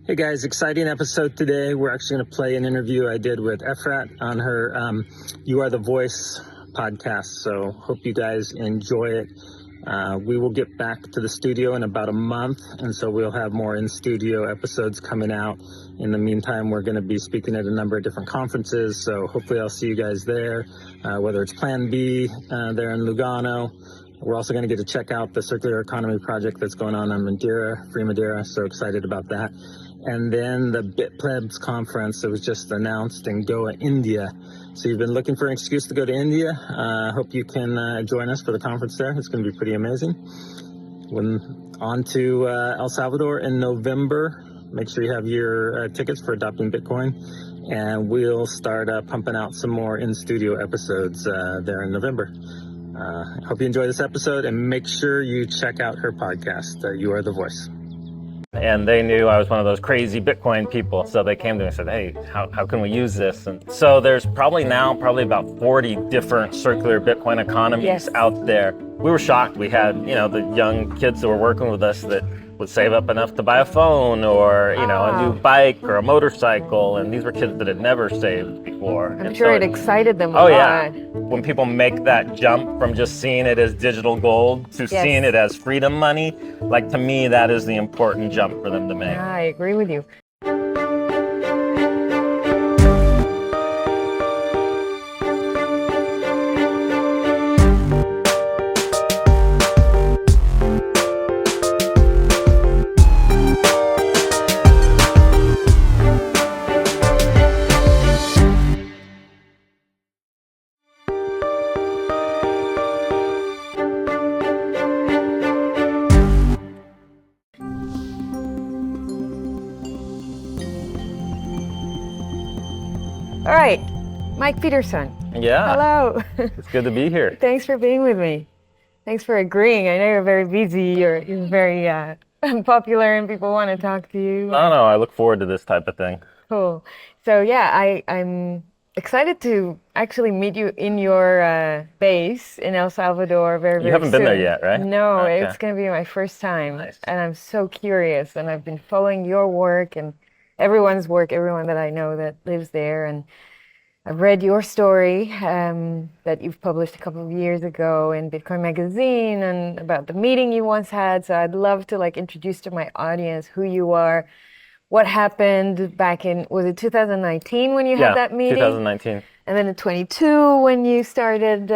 Hey guys, exciting episode today. We're actually going to play an interview I did with Efrat on her You Are the Voice podcast. So hope you guys enjoy it. We will get back to the studio in about a month, and so we'll have more in-studio episodes coming out. In the meantime, we're going to be speaking at a number of different conferences, so hopefully I'll see you guys there, whether it's Plan B there in Lugano. We're also going to get to check out the circular economy project that's going on Madeira, Free Madeira, so excited about that. And then the BitPlebs conference that was just announced in Goa, India. So you've been looking for an excuse to go to India. Hope you can join us for the conference there. It's going to be pretty amazing. On to El Salvador in November. Make sure you have your tickets for Adopting Bitcoin. And we'll start pumping out some more in-studio episodes there in November. Hope you enjoy this episode, and make sure you check out her podcast, You Are the Voice. And they knew I was one of those crazy Bitcoin people, so they came to me and said, hey, how can we use this? And so there's probably about 40 different circular Bitcoin economies out there. We were shocked. We had, the young kids that were working with us that would save up enough to buy a phone or, a new bike or a motorcycle. And these were kids that had never saved before. I'm sure it excited them a lot. Yeah. When people make that jump from just seeing it as digital gold to seeing it as freedom money, to me, that is the important jump for them to make. Yeah, I agree with you. All right, Mike Peterson. Yeah. Hello. It's good to be here. Thanks for being with me. Thanks for agreeing. I know you're very busy. You're very popular and people want to talk to you. No, I look forward to this type of thing. Cool. So yeah, I'm excited to actually meet you in your base in El Salvador very soon. You haven't been there yet, right? No, Okay. It's going to be my first time. Nice. And I'm so curious, and I've been following your work and everyone's work, everyone that I know that lives there. And I've read your story that you've published a couple of years ago in Bitcoin Magazine and about the meeting you once had. So I'd love to introduce to my audience who you are, what happened back in, was it 2019 when you had that meeting? 2019. And then in 22 when you started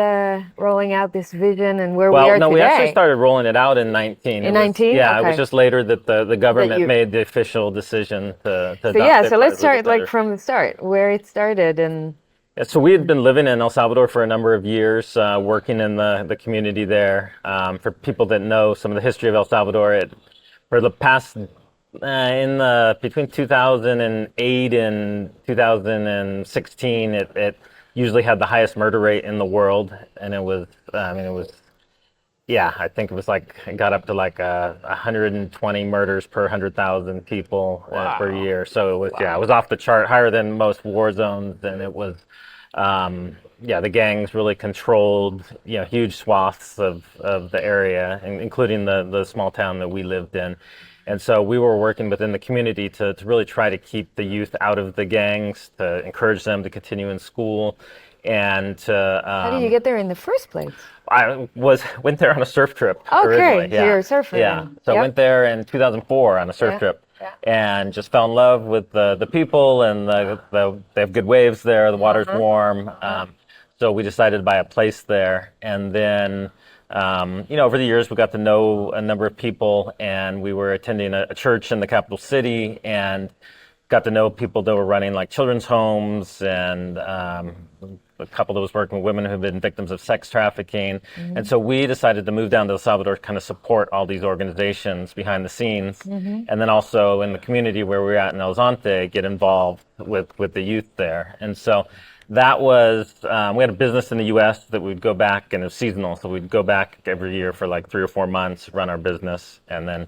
rolling out this vision and where we are today. We actually started rolling it out in 19. In 19? Yeah, okay. It was just later that the government made the official decision to adopt it. So let's start from the start, where it started. And so we had been living in El Salvador for a number of years, working in the community there. For people that know some of the history of El Salvador, for the past between 2008 and 2016, it usually had the highest murder rate in the world, and it was, I think it was it got up to 120 murders per 100,000 people per year. So it was, it was off the chart, higher than most war zones, and it was, the gangs really controlled, huge swaths of the area, including the small town that we lived in. And so we were working within the community to really try to keep the youth out of the gangs, to encourage them to continue in school, and to... how did you get there in the first place? I went there on a surf trip originally. So you're a surfer. Yeah, so I went there in 2004 on a surf trip, and just fell in love with the people, and they have good waves there, the water's warm. So we decided to buy a place there, and then... over the years, we got to know a number of people, and we were attending a church in the capital city and got to know people that were running children's homes, and a couple that was working with women who had been victims of sex trafficking. Mm-hmm. And so we decided to move down to El Salvador to kind of support all these organizations behind the scenes. Mm-hmm. And then also in the community where we're at in El Zonte, get involved with the youth there. And so that was, we had a business in the U.S. that we'd go back, and it was seasonal. So we'd go back every year for 3 or 4 months, run our business, and then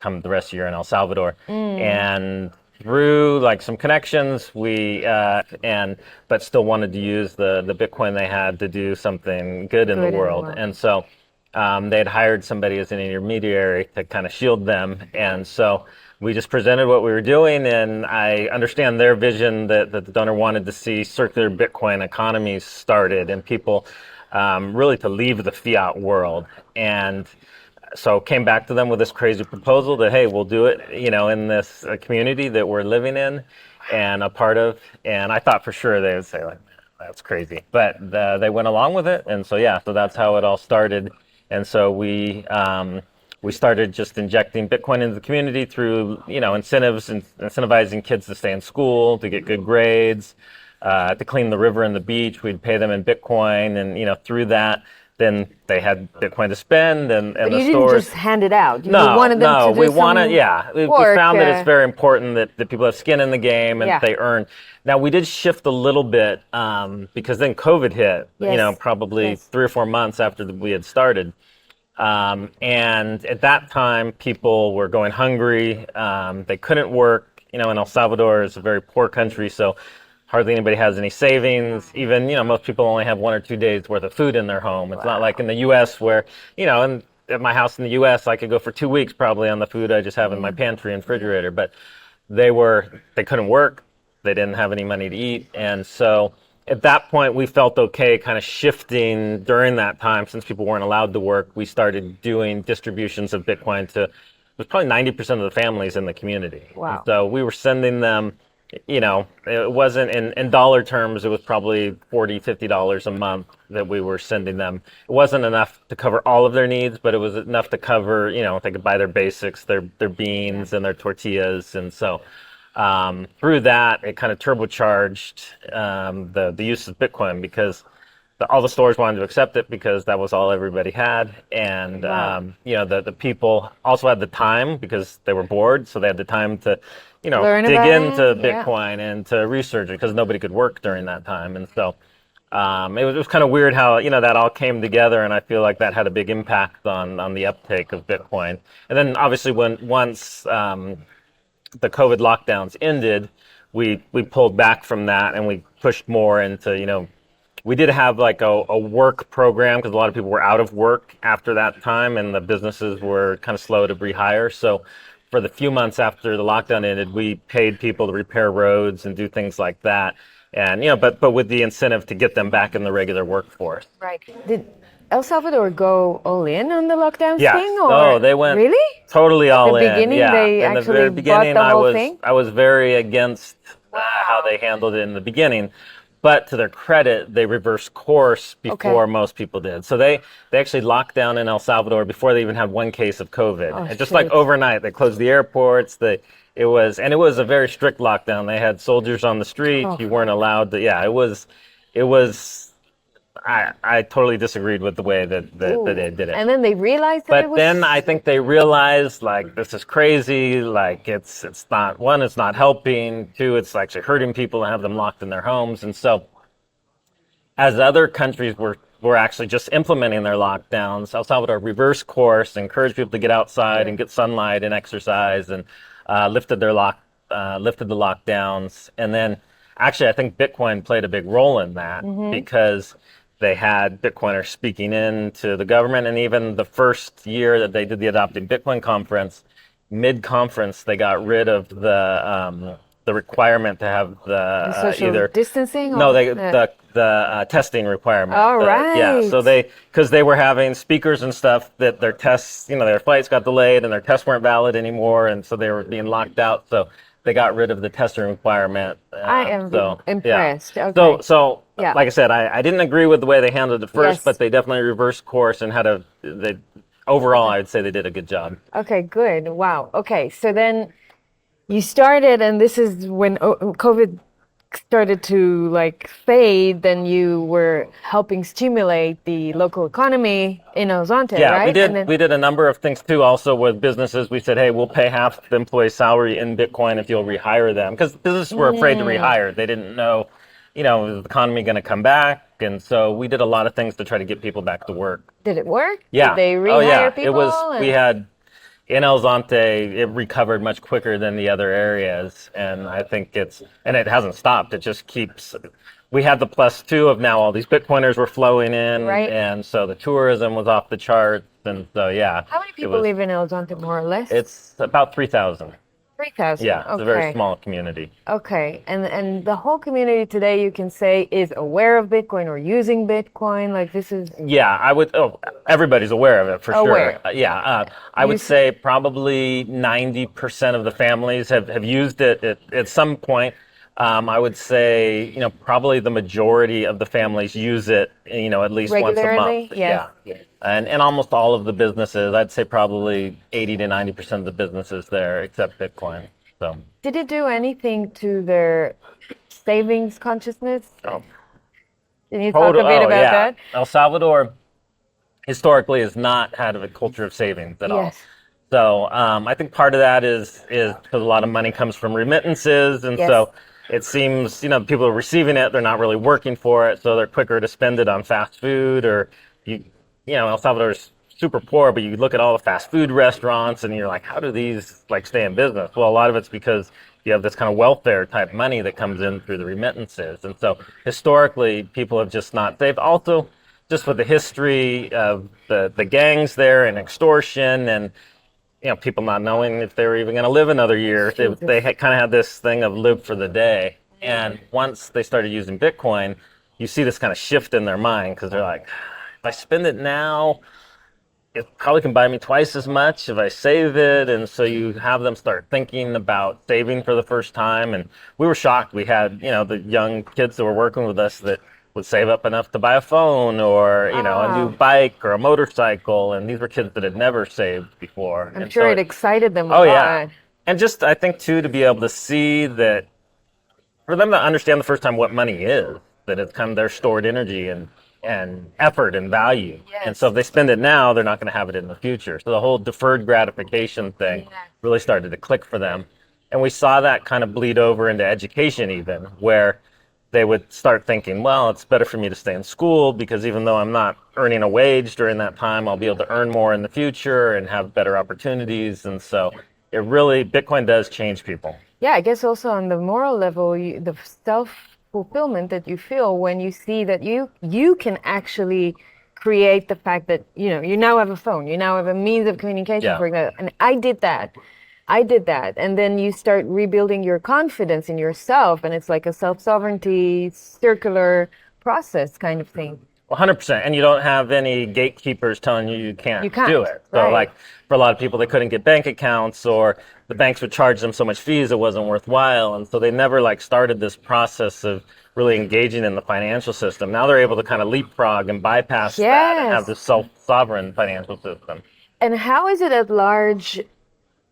come the rest of the year in El Salvador. And through some connections, but still wanted to use the Bitcoin they had to do something good in the world. And so they had hired somebody as an intermediary to kind of shield them. And so we just presented what we were doing, and I understand their vision that the donor wanted to see circular Bitcoin economies started and people really to leave the fiat world. And so came back to them with this crazy proposal that, hey, we'll do it, in this community that we're living in and a part of. And I thought for sure they would say, like, that's crazy. But they went along with it. And so, yeah, so that's how it all started. And so we started just injecting Bitcoin into the community through, incentives and incentivizing kids to stay in school, to get good grades, to clean the river and the beach. We'd pay them in Bitcoin, and through that, then they had Bitcoin to spend, and But the you stores. didn't just hand it out. You No, wanted them no, to do we some wanted, yeah. We work, found that it's very important that people have skin in the game and Yeah. they earn. Now, we did shift a little bit because then COVID hit, Yes. probably Yes. 3 or 4 months after we had started. And at that time, people were going hungry. They couldn't work. And El Salvador is a very poor country, so hardly anybody has any savings. Even, most people only have 1 or 2 days worth of food in their home. It's not like in the U.S. where, at my house in the U.S., I could go for 2 weeks probably on the food I just have in my pantry and refrigerator. But they couldn't work. They didn't have any money to eat. And so at that point, we felt okay kind of shifting during that time, since people weren't allowed to work. We started doing distributions of Bitcoin to, it was probably 90% of the families in the community. Wow. And so we were sending them, it wasn't in dollar terms, it was probably $40, $50 a month that we were sending them. It wasn't enough to cover all of their needs, but it was enough to cover, they could buy their basics, their beans and their tortillas. And so through that, it kind of turbocharged the use of Bitcoin, because all the stores wanted to accept it because that was all everybody had. And, Wow. the people also had the time because they were bored. So they had the time to, Learn dig about into it, yeah. Bitcoin and to research it, because nobody could work during that time. And so it was kind of weird how, that all came together. And I feel like that had a big impact on the uptake of Bitcoin. And then obviously once the COVID lockdowns ended, we pulled back from that and we pushed more into, we did have like a work program, because a lot of people were out of work after that time and the businesses were kind of slow to rehire. So for the few months after the lockdown ended, we paid people to repair roads and do things like that. And, but with the incentive to get them back in the regular workforce. Right. Did El Salvador go all in on the lockdown Yes. thing? Or Oh, they went really? totally all the in. beginning, Yeah. they In the actually very bought beginning, the whole I was thing? I was very against how they handled it in the beginning. But to their credit, they reversed course before most people did. So they actually locked down in El Salvador before they even had one case of COVID. Oh, And just like shit. overnight, they closed the airports. It was a very strict lockdown. They had soldiers on the street. Oh. You weren't allowed to. Yeah, it was. I totally disagreed with the way that they did it. And then they realized that it But was... then I think they realized, like, this is crazy. Like, it's not, one, it's not helping. Two, it's actually hurting people and have them locked in their homes. And so as other countries were actually just implementing their lockdowns, El Salvador reversed course, encouraged people to get outside and get sunlight and exercise, and lifted the lockdowns. And then actually I think Bitcoin played a big role in that, because they had Bitcoiners speaking in to the government. And even the first year that they did the Adopting Bitcoin conference, mid-conference, they got rid of the requirement to have the social either distancing? no, or the testing requirement. Oh, Yeah, right. so because they were having speakers and stuff that their tests, their flights got delayed and their tests weren't valid anymore, and so they were being locked out. So they got rid of the testing requirement. I am so, impressed. Yeah. Okay. So Yeah. like I said, I didn't agree with the way they handled it first, Yes. but they definitely reversed course and overall, I'd say they did a good job. Okay, good. Wow. Okay, so then you started, and this is when COVID started to fade, then you were helping stimulate the local economy in Zonte, Yeah, right? we did. And then, We did a number of things too. Also with businesses, we said, "Hey, we'll pay half the employee's salary in Bitcoin if you'll rehire them," because businesses were afraid to rehire. They didn't know, is the economy going to come back? And so we did a lot of things to try to get people back to work. did it work? Yeah. Did they rehire Oh yeah. people? It was. And- We had in El Zonte, it recovered much quicker than the other areas, and I think it hasn't stopped. It just keeps. We had the +2 of now all these Bitcoiners were flowing in, Right. and so the tourism was off the charts, and so yeah. How many people live in Zonte, more or less? It's about 3,000. 3,000. Yeah, it's a very small community. Okay, and the whole community today, you can say, is aware of Bitcoin or using Bitcoin. Like this is Yeah, I would. Oh, everybody's aware of it for aware. sure. Yeah, I would say probably 90% of the families have used it at some point. I would say, probably the majority of the families use it, at least once a Regularly, month. yes. Yeah. And almost all of the businesses, I'd say probably 80 to 90% of the businesses there accept Bitcoin. So, Did it do anything to their savings consciousness? oh, Can you talk a bit about yeah. that? El Salvador historically has not had a culture of savings at all. Yes. So I think part of that is because a lot of money comes from remittances, and Yes. so it seems people are receiving it, they're not really working for it, so they're quicker to spend it on fast food or El Salvador's super poor, but you look at all the fast food restaurants and you're like, how do these stay in business? Well, a lot of it's because you have this kind of welfare type money that comes in through the remittances, and so historically people have just not saved. Also, just with the history of the gangs there and extortion and people not knowing if they were even going to live another year. They kind of had this thing of live for the day. And once they started using Bitcoin, you see this kind of shift in their mind because they're like, if I spend it now, it probably can buy me twice as much if I save it. And so you have them start thinking about saving for the first time. And we were shocked. We had, the young kids that were working with us that would save up enough to buy a phone or, a new bike or a motorcycle. And these were kids that had never saved before. I'm sure it excited them a Oh, lot. yeah. And just, I think, too, to be able to see that, for them to understand the first time what money is, that it's kind of their stored energy and effort and value. Yes. And so if they spend it now, they're not going to have it in the future. So the whole deferred gratification thing really started to click for them. And we saw that kind of bleed over into education even, where they would start thinking, well, it's better for me to stay in school because even though I'm not earning a wage during that time, I'll be able to earn more in the future and have better opportunities. And so Bitcoin does change people. Yeah, I guess also on the moral level, the self-fulfillment that you feel when you see that you can actually create the fact that, you now have a phone, you now have a means of communication, for example. And I did that. And then you start rebuilding your confidence in yourself. And it's like a self-sovereignty, circular process kind of thing. 100%. And you don't have any gatekeepers telling you can't do it. So right. For a lot of people, they couldn't get bank accounts or the banks would charge them so much fees it wasn't worthwhile. And so they never started this process of really engaging in the financial system. Now they're able to kind of leapfrog and bypass that and have this self-sovereign financial system. And how is it at large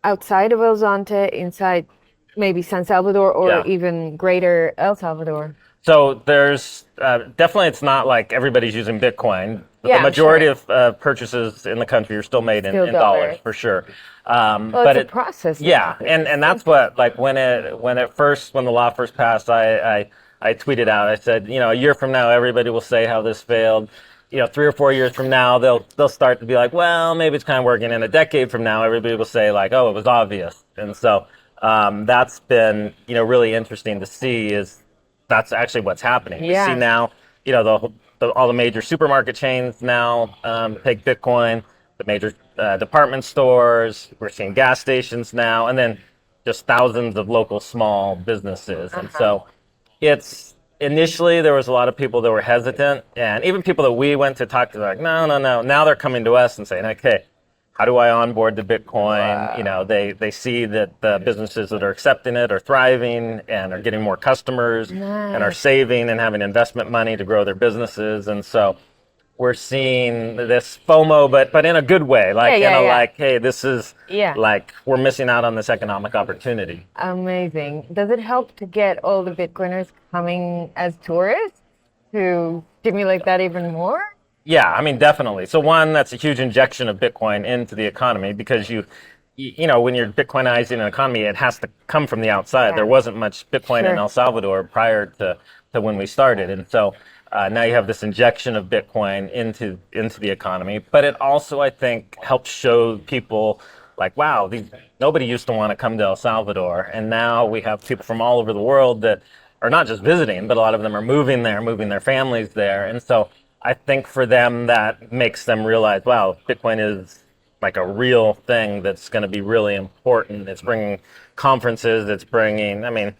outside of El Zonte, inside maybe San Salvador or even greater El Salvador? So there's definitely, it's not like everybody's using Bitcoin. But the majority of purchases in the country are still made in dollars for sure. But it's a process. Yeah, and that's what when the law first passed, I tweeted out. I said, a year from now, everybody will say how this failed. 3 or 4 years from now, they'll start to be like, well, maybe it's kind of working. In a decade from now, everybody will say oh, it was obvious. And so that's been really interesting to see is that's actually what's happening. Yeah. We see now, all the major supermarket chains now take Bitcoin, the major department stores, we're seeing gas stations now, and then just thousands of local small businesses. And so initially there was a lot of people that were hesitant, and even people that we went to talk to, like, no. Now they're coming to us and saying, okay, how do I onboard to Bitcoin? Wow. They see that the businesses that are accepting it are thriving and are getting more customers and are saving and having investment money to grow their businesses. And so we're seeing this FOMO, but in a good way, hey, this is we're missing out on this economic opportunity. Amazing. Does it help to get all the Bitcoiners coming as tourists to stimulate that even more? Yeah, I mean, definitely. So one, that's a huge injection of Bitcoin into the economy because when you're Bitcoinizing an economy, it has to come from the outside. Yeah. There wasn't much Bitcoin in El Salvador prior to when we started. And so now you have this injection of Bitcoin into the economy. But it also, I think, helps show people wow, nobody used to want to come to El Salvador. And now we have people from all over the world that are not just visiting, but a lot of them are moving their families there. And so I think for them, that makes them realize, wow, Bitcoin is a real thing that's going to be really important. It's bringing conferences it's bringing. I mean,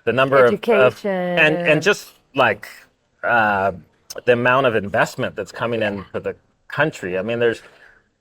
the number Education. and just like the amount of investment that's coming into the country. I mean, there's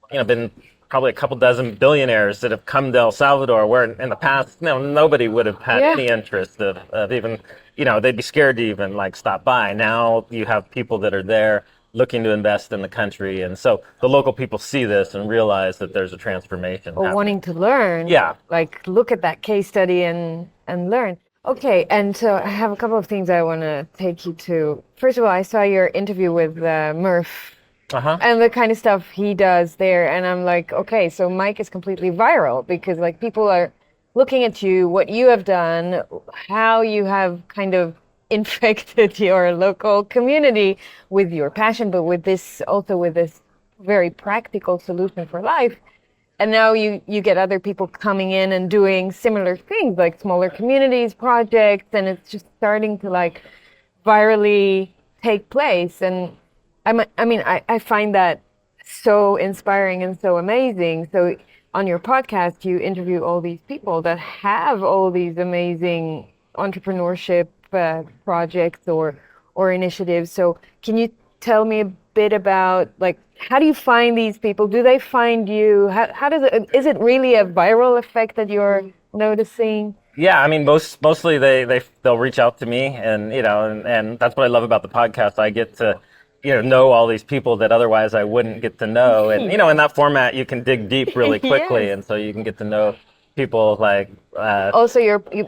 been probably a couple dozen billionaires that have come to El Salvador, where in the past, nobody would have had any interest of even, they'd be scared to even like stop by. Now you have people that are there looking to invest in the country, and so the local people see this and realize that there's a transformation or happening. wanting to learn. Yeah. Like look at that case study and learn. Okay, and so I have a couple of things I want to take you to. First of all, I saw your interview with Murph. And the kind of stuff he does there, and I'm like, okay, so Mike is completely viral because like people are looking at you, what you have done, how you have kind of infected your local community with your passion, but with this very practical solution for life. And now you get other people coming in and doing similar things like smaller communities, projects, and it's just starting to like virally take place. And I find that so inspiring and so amazing. So on your podcast, you interview all these people that have all these amazing entrepreneurship projects or initiatives. So can you tell me a bit about like, how do you find these people? Do they find you? How does it, is it really a viral effect that you're noticing? Yeah, I mean, mostly they'll reach out to me, and and that's what I love about the podcast. I get to know all these people that otherwise I wouldn't get to know. And, in that format, you can dig deep really quickly. Yes. And so you can get to know people like... also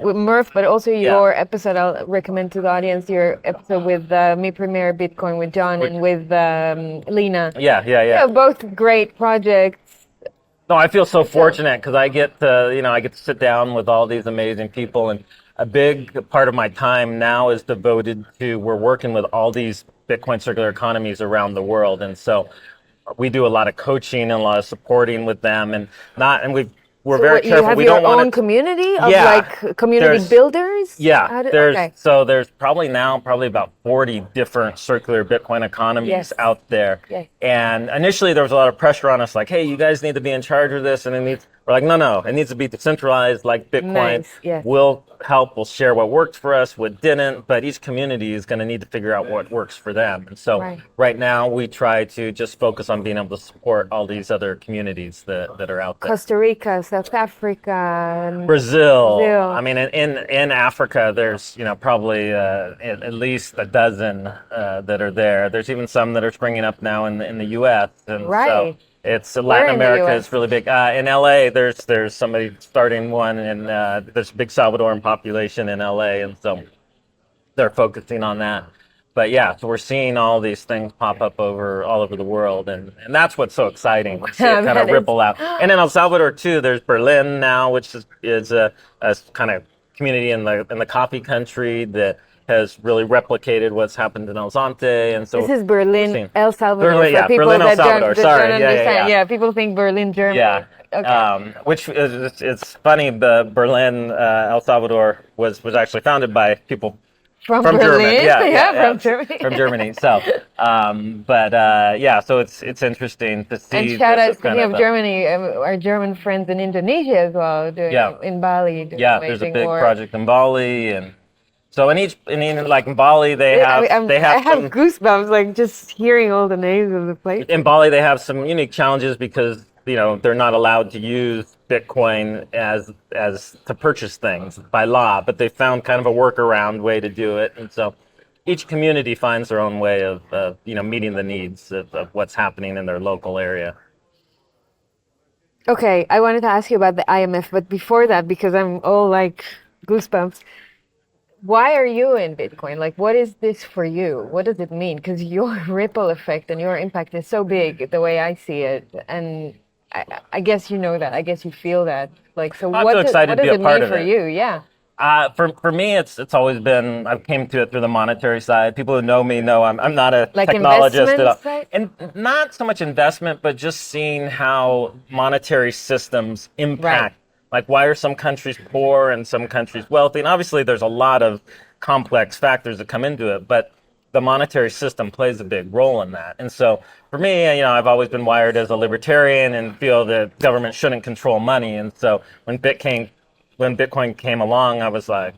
with Murph, but also your episode, I'll recommend to the audience, your episode with Mi Primer Bitcoin with John and with Lena. Yeah. Both great projects. No, I feel so fortunate because I get to, I get to sit down with all these amazing people. And a big part of my time now is devoted to, we're working with all these Bitcoin circular economies around the world, and so we do a lot of coaching and a lot of supporting with them, we're very careful. You have we your don't want own community of like community builders. Yeah, there's probably about 40 different circular Bitcoin economies out there, and initially there was a lot of pressure on us, like, hey, you guys need to be in charge of this, and we're like, no, it needs to be decentralized like Bitcoin. Nice. We'll help, we'll share what worked for us, what didn't, but each community is going to need to figure out what works for them. And so right now we try to just focus on being able to support all these other communities that are out there. Costa Rica, South Africa, Brazil. I mean, in Africa, there's probably at least a dozen that are there. There's even some that are springing up now in the U.S. And so it's Latin America is really big. In LA, there's somebody starting one, and there's a big Salvadoran population in LA, and so they're focusing on that. But so we're seeing all these things pop up all over the world, and that's what's so exciting to see it kind of ripple out. And in El Salvador too, there's Berlin now, which is a kind of community in the coffee country that has really replicated what's happened in Zonte, and so this is Berlin, El Salvador. Berlin, for people Berlin, El that Salvador. Don't understand. Yeah, people think Berlin, Germany. Yeah, okay. Which it's funny. The Berlin, El Salvador was actually founded by people from Germany. From Germany. From Germany. So, so it's interesting to see. And shout out, speaking of Germany, our German friends in Indonesia as well, in Bali. There's a big project in Bali, and so in Bali, they have I have goosebumps, like just hearing all the names of the places. In Bali, they have some unique challenges because they're not allowed to use Bitcoin as to purchase things by law, but they found kind of a workaround way to do it, and so each community finds their own way of meeting the needs of what's happening in their local area. Okay, I wanted to ask you about the IMF, but before that, because I'm all like goosebumps. Why are you in Bitcoin? Like, what is this for you? What does it mean? Because your ripple effect and your impact is so big, the way I see it. And I guess you know that. I guess you feel that. Like, so what does it mean for you? Yeah. For me, it's always been, I came to it through the monetary side. People who know me know I'm not a technologist at all. Side? And not so much investment, but just seeing how monetary systems impact. Like, why are some countries poor and some countries wealthy? And obviously, there's a lot of complex factors that come into it, but the monetary system plays a big role in that. And so, for me, I've always been wired as a libertarian and feel that government shouldn't control money. And so, when Bitcoin when Bitcoin came along, I was like,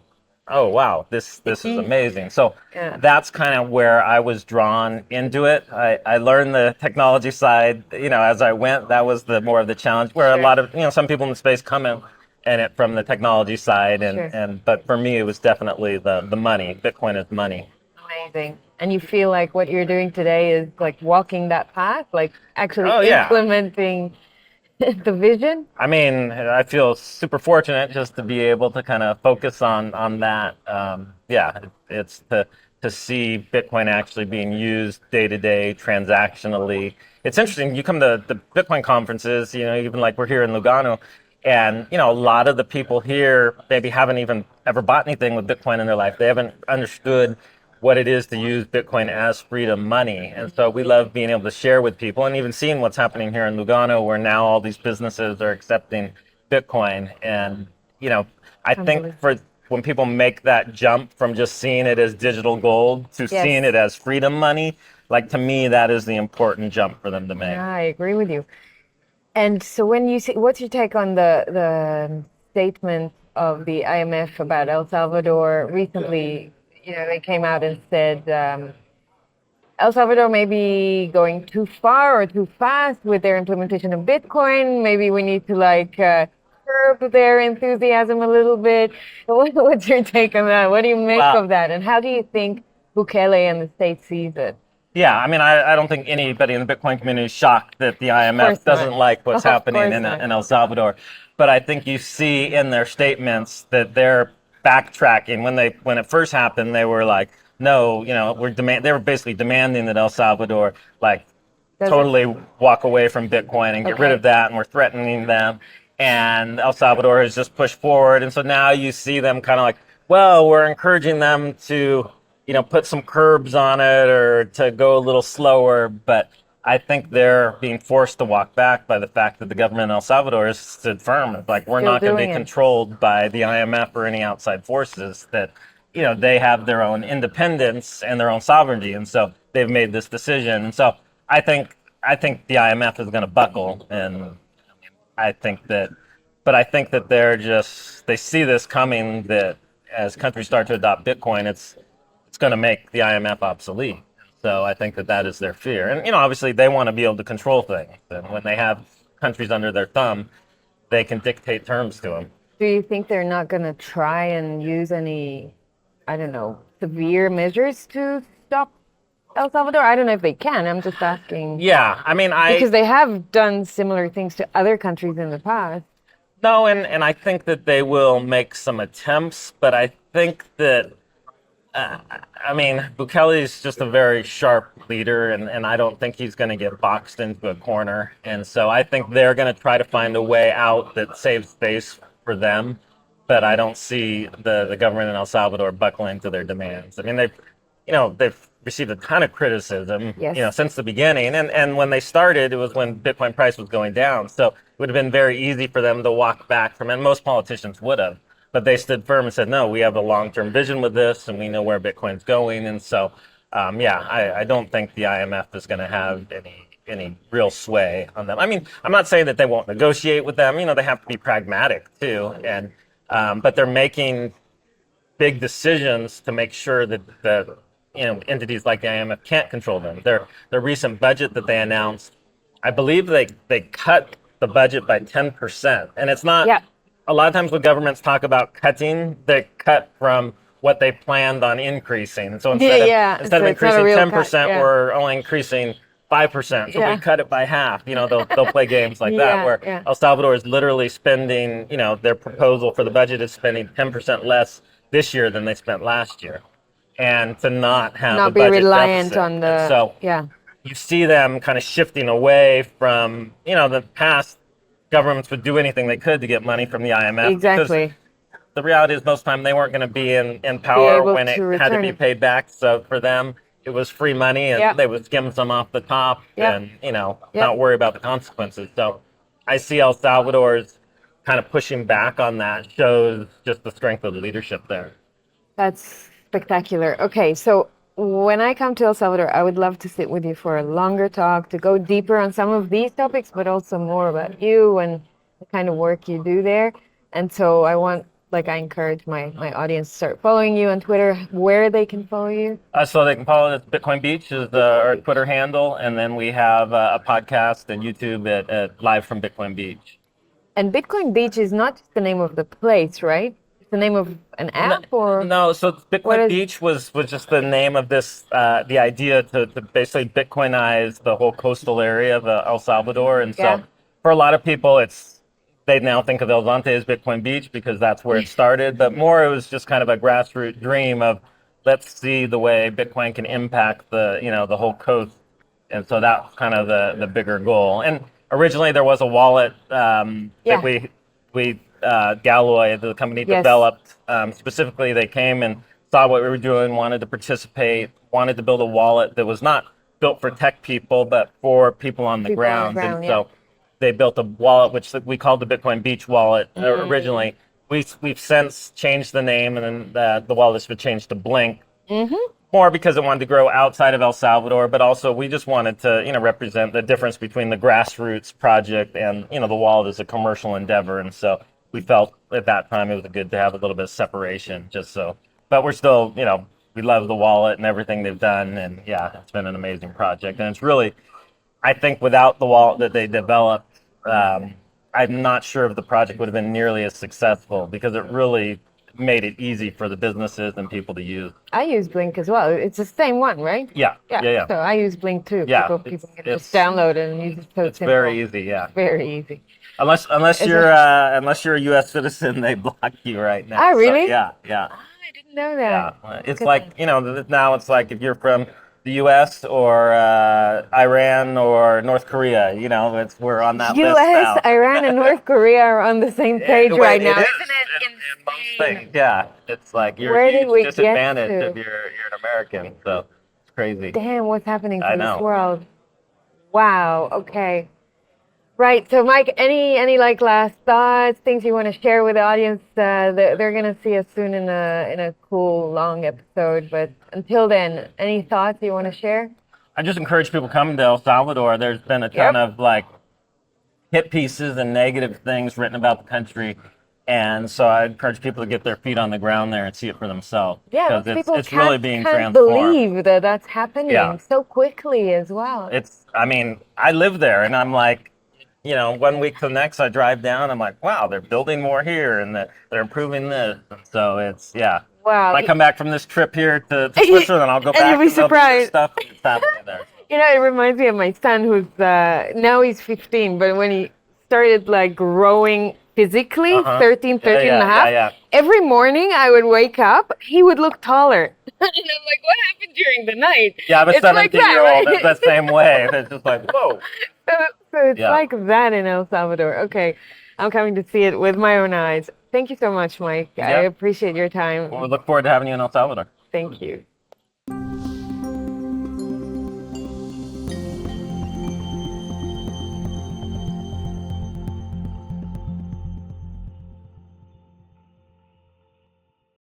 oh wow, this is amazing. So that's kind of where I was drawn into it. I learned the technology side, as I went. That was the more of the challenge, where a lot of some people in the space come in it from the technology side, and but for me it was definitely the money. Bitcoin is money. Amazing. And you feel like what you're doing today is like walking that path, like actually implementing the vision? I mean, I feel super fortunate just to be able to kind of focus on that. It's to see Bitcoin actually being used day to day, transactionally. It's interesting. You come to the Bitcoin conferences, even like we're here in Lugano, and a lot of the people here maybe haven't even ever bought anything with Bitcoin in their life. They haven't understood what it is to use Bitcoin as freedom money. And so we love being able to share with people, and even seeing what's happening here in Lugano, where now all these businesses are accepting Bitcoin. And, I think for when people make that jump from just seeing it as digital gold to seeing it as freedom money, like to me, that is the important jump for them to make. Yeah, I agree with you. And so when you see, what's your take on the statement of the IMF about El Salvador recently? They came out and said El Salvador may be going too far or too fast with their implementation of Bitcoin. Maybe we need to curb their enthusiasm a little bit. What's your take on that? What do you make of that? And how do you think Bukele and the state sees it? Yeah, I mean, I don't think anybody in the Bitcoin community is shocked that the IMF doesn't like what's happening in El Salvador. But I think you see in their statements that they're backtracking. When it first happened, they were like, no, they were basically demanding that El Salvador totally walk away from Bitcoin and get rid of that, and we're threatening them. And El Salvador has just pushed forward. And so now you see them kind of like, well, we're encouraging them to put some curbs on it or to go a little slower. But I think they're being forced to walk back by the fact that the government in El Salvador has stood firm. It's like, we're not going to be controlled by the IMF or any outside forces. That, they have their own independence and their own sovereignty. And so they've made this decision. And so I think the IMF is going to buckle. And I think that they see this coming, that as countries start to adopt Bitcoin, it's going to make the IMF obsolete. So I think that is their fear. And, obviously they want to be able to control things. And when they have countries under their thumb, they can dictate terms to them. Do you think they're not going to try and use any, I don't know, severe measures to stop El Salvador? I don't know if they can. I'm just asking. Yeah, I mean, because they have done similar things to other countries in the past. No, and I think that they will make some attempts, but I think that Bukele is just a very sharp leader, and I don't think he's going to get boxed into a corner. And so I think they're going to try to find a way out that saves face for them. But I don't see the government in El Salvador buckling to their demands. I mean, they've received a ton of criticism, since the beginning. And when they started, it was when Bitcoin price was going down. So it would have been very easy for them to walk back from it. And most politicians would have. But they stood firm and said, no, we have a long-term vision with this, and we know where Bitcoin's going. And so, I don't think the IMF is going to have any real sway on them. I mean, I'm not saying that they won't negotiate with them. They have to be pragmatic too. And but they're making big decisions to make sure that the entities like the IMF can't control them. Their recent budget that they announced, I believe they cut the budget by 10%, and it's not. Yeah. A lot of times when governments talk about cutting, they cut from what they planned on increasing. So instead of increasing 10%, we're only increasing 5%. So we cut it by half. They'll play games like that, where El Salvador is literally spending, their proposal for the budget is spending 10% less this year than they spent last year. And to not have a budget reliant deficit. On the, so you see them kind of shifting away from, the past. Governments would do anything they could to get money from the IMF. Exactly. The reality is most of the time they weren't going to be in power when it had to be paid back. So for them, it was free money, and they would skim some off the top and, not worry about the consequences. So I see El Salvador's kind of pushing back on that, shows just the strength of the leadership there. That's spectacular. Okay, so when I come to El Salvador, I would love to sit with you for a longer talk, to go deeper on some of these topics, but also more about you and the kind of work you do there. And so I encourage my audience to start following you on Twitter, where they can follow you. So they can follow us. Bitcoin Beach is our Twitter handle, and then we have a podcast and YouTube at Live from Bitcoin Beach. And Bitcoin Beach is not just the name of the place, right? It's the name of an app, or No, so Bitcoin Beach was just the name of this, the idea to basically Bitcoinize the whole coastal area of El Salvador. And so for a lot of people, they now think of El Zonte as Bitcoin Beach because that's where it started. But more, it was just kind of a grassroots dream of let's see the way Bitcoin can impact the whole coast. And so that's kind of the bigger goal. And originally there was a wallet that we Galloy, the company, developed. Specifically, they came and saw what we were doing, wanted to participate, wanted to build a wallet that was not built for tech people, but for people on the ground. And so they built a wallet, which we called the Bitcoin Beach wallet originally. We've since changed the name, and then the wallet's been changed to Blink. More because it wanted to grow outside of El Salvador, but also we just wanted to, represent the difference between the grassroots project and, the wallet as a commercial endeavor. And so we felt at that time it was good to have a little bit of separation, but we're still, we love the wallet and everything they've done. And yeah, it's been an amazing project. And it's really, I think without the wallet that they developed, I'm not sure if the project would have been nearly as successful because it really made it easy for the businesses and people to use. I use Blink as well. It's the same one, right? Yeah. So I use Blink too. Yeah, people can just download it and use it. So it's very easy. Yeah, very easy. Unless you're a U.S. citizen, they block you right now. Oh, really? So, yeah. Oh, I didn't know that. Yeah, it's like now it's like if you're from the U.S. or Iran or North Korea, we're on that list now. U.S., Iran, and North Korea are on the same page right now. Isn't it insane? Yeah, it's like you're Where a did we huge get disadvantage to? if you're an American. So it's crazy. Damn, what's happening I to know. this world? Wow. Okay. Right. So, Mike, any last thoughts, things you want to share with the audience? They're gonna see us soon in a cool long episode. But until then, any thoughts you want to share? I just encourage people coming to El Salvador. There's been a ton of hit pieces and negative things written about the country. And so I encourage people to get their feet on the ground there and see it for themselves. Yeah, because people it's really being can't transformed. believe that's happening so quickly as well. I live there and I'm like, 1 week to the next, I drive down. I'm like, wow, they're building more here and they're improving this. And so it's, Wow. When I come back from this trip here to Switzerland, I'll go back and you'll be surprised. Stuff that's happening there. It reminds me of my son who's, now he's 15, but when he started growing physically, 13 and a half, every morning I would wake up, he would look taller. And I'm like, what happened during the night? Yeah, I'm a 17-year-old. It's that same way. It's just like, whoa. So it's like that in El Salvador. Okay, I'm coming to see it with my own eyes. Thank you so much, Mike. I appreciate your time. Well, we look forward to having you in El Salvador. Thank you.